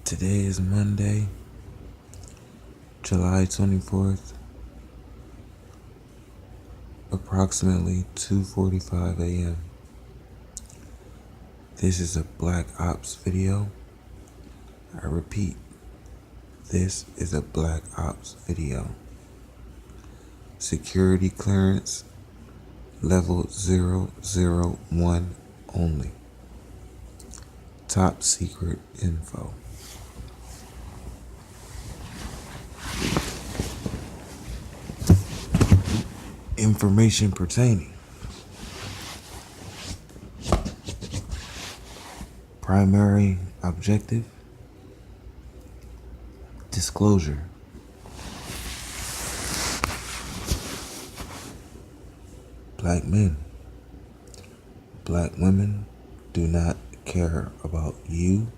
Today is Monday, July 24th, approximately 2:45 a.m. This is a Black Ops video. I repeat, this is a Black Ops video. Security clearance level 001 only. Top secret info. Information pertaining. Primary objective. Disclosure. Black men, black women do not care about you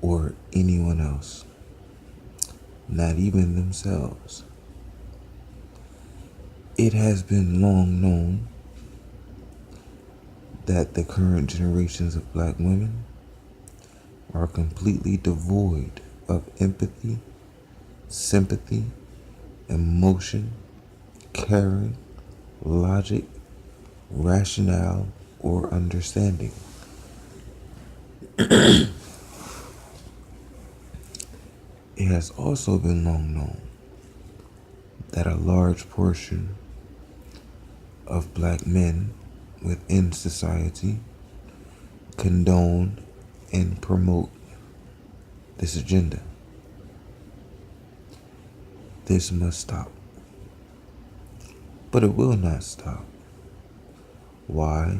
or anyone else, not even themselves. It has been long known that the current generations of black women are completely devoid of empathy, sympathy, emotion, caring, logic, rationale, or understanding. It has also been long known that a large portion of black men within society condone and promote this agenda. This must stop. But it will not stop. Why?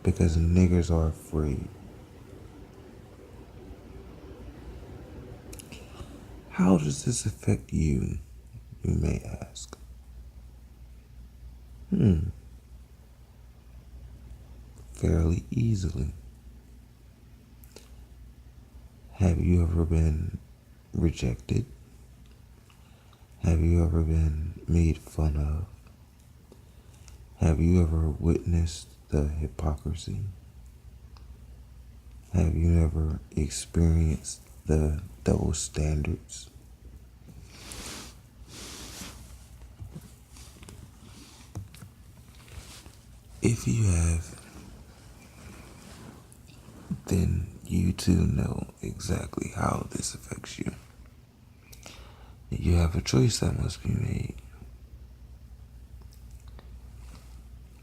Because niggers are afraid. How does this affect you, you may ask? Fairly easily. Have you ever been rejected? Have you ever been made fun of? Have you ever witnessed the hypocrisy? Have you ever experienced the double standards? If you have, then you too know exactly how this affects you. You have a choice that must be made.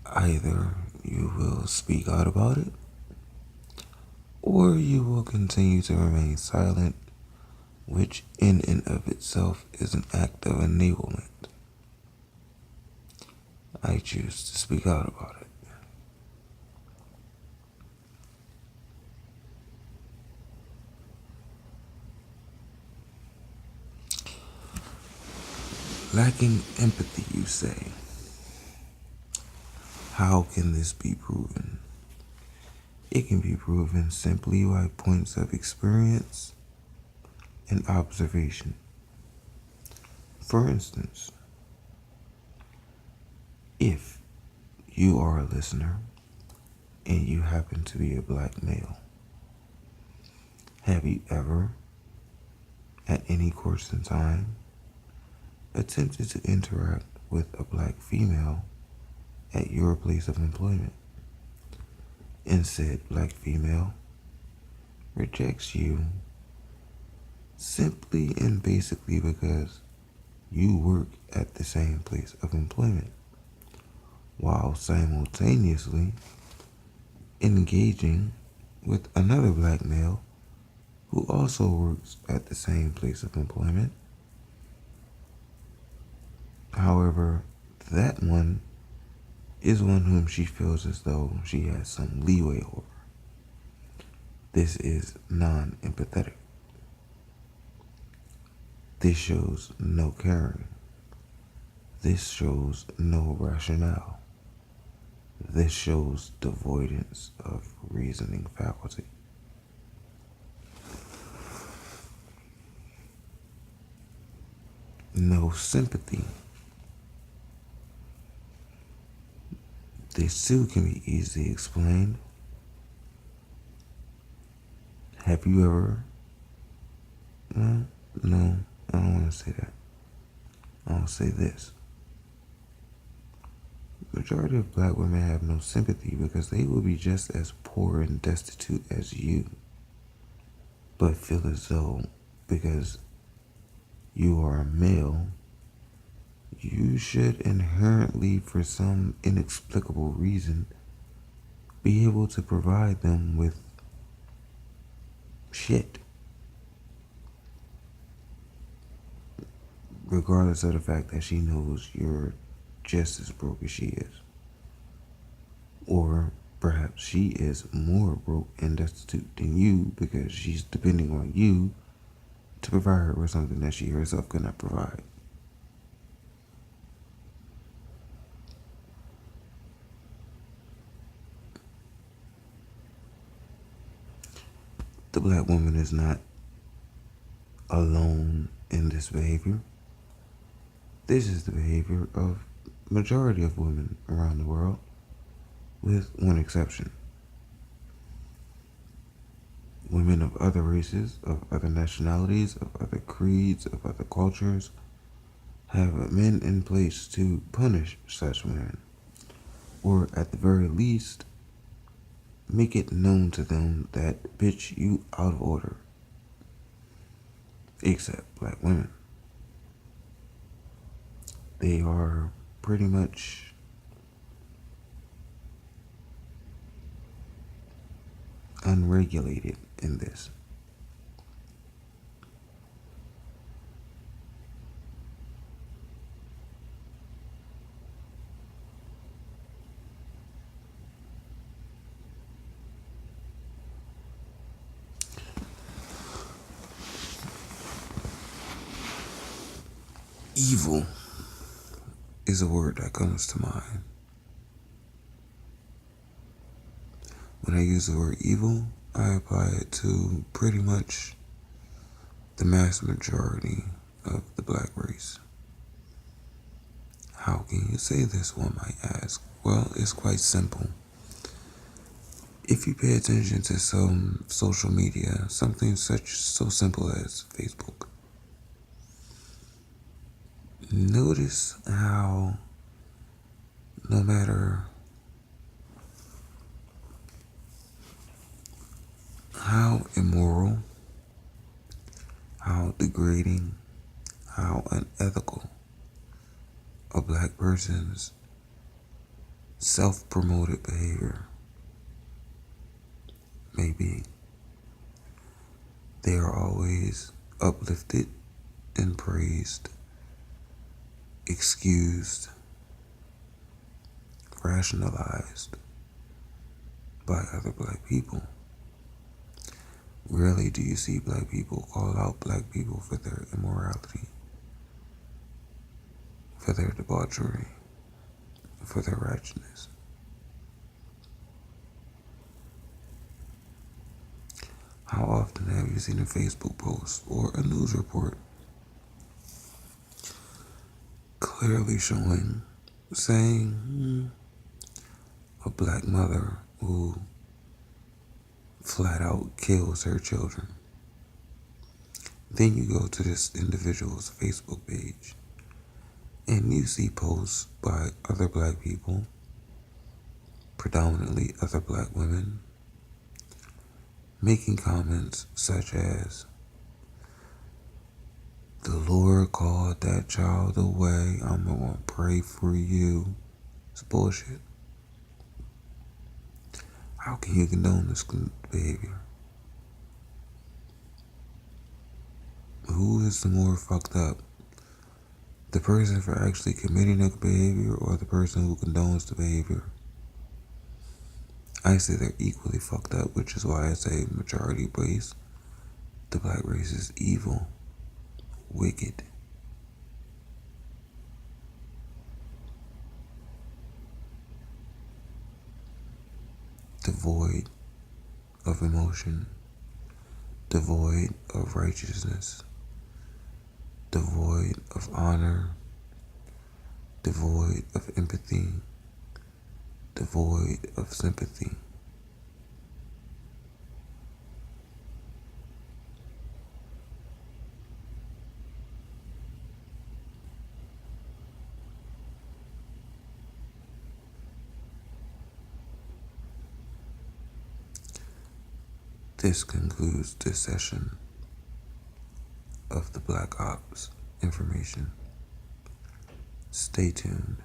Either you will speak out about it, or you will continue to remain silent, which in and of itself is an act of enablement. I choose to speak out about it. Lacking empathy, you say. How can this be proven? It can be proven simply by points of experience and observation. For instance, if you are a listener and you happen to be a black male, have you ever, at any course in time, attempted to interact with a black female at your place of employment, and said black female rejects you simply and basically because you work at the same place of employment, while simultaneously engaging with another black male who also works at the same place of employment? However, that one is one whom she feels as though she has some leeway over. This is non-empathetic. This shows no caring. This shows no rationale. This shows devoidance of reasoning faculty. No sympathy. This too can be easily explained. Have you ever? No, no, I don't want to say that. I'll say this. Majority of black women have no sympathy because they will be just as poor and destitute as you, but feel as though because you are a male, you should inherently, for some inexplicable reason, be able to provide them with shit, regardless of the fact that she knows you're just as broke as she is. Or perhaps she is more broke and destitute than you because she's depending on you to provide her with something that she herself could not provide. The black woman is not alone in this behavior. This is the behavior of majority of women around the world, with one exception. Women of other races, of other nationalities, of other creeds, of other cultures have men in place to punish such women, or at the very least, make it known to them that, bitch, you out of order. Except black women. They are pretty much unregulated in this. Evil is a word that comes to mind. When I use the word evil, I apply it to pretty much the mass majority of the black race. How can you say this, one might ask? Well, it's quite simple. If you pay attention to some social media, something so simple as Facebook, notice how no matter how immoral, how degrading, how unethical a black person's self-promoted behavior may be, they are always uplifted and praised, excused, rationalized by other black people. Rarely do you see black people call out black people for their immorality, for their debauchery, for their ratchetness. How often have you seen a Facebook post or a news report clearly saying a black mother who flat out kills her children? Then you go to this individual's Facebook page and you see posts by other black people, predominantly other black women, making comments such as, "The Lord called that child away. I'm gonna pray for you." It's bullshit. How can you condone this behavior? Who is the more fucked up? The person for actually committing the behavior or the person who condones the behavior? I say they're equally fucked up, which is why I say majority race. The black race is evil, wicked. Devoid of emotion, devoid of righteousness, devoid of honor, devoid of empathy, devoid of sympathy. This concludes this session of the Black Ops information. Stay tuned.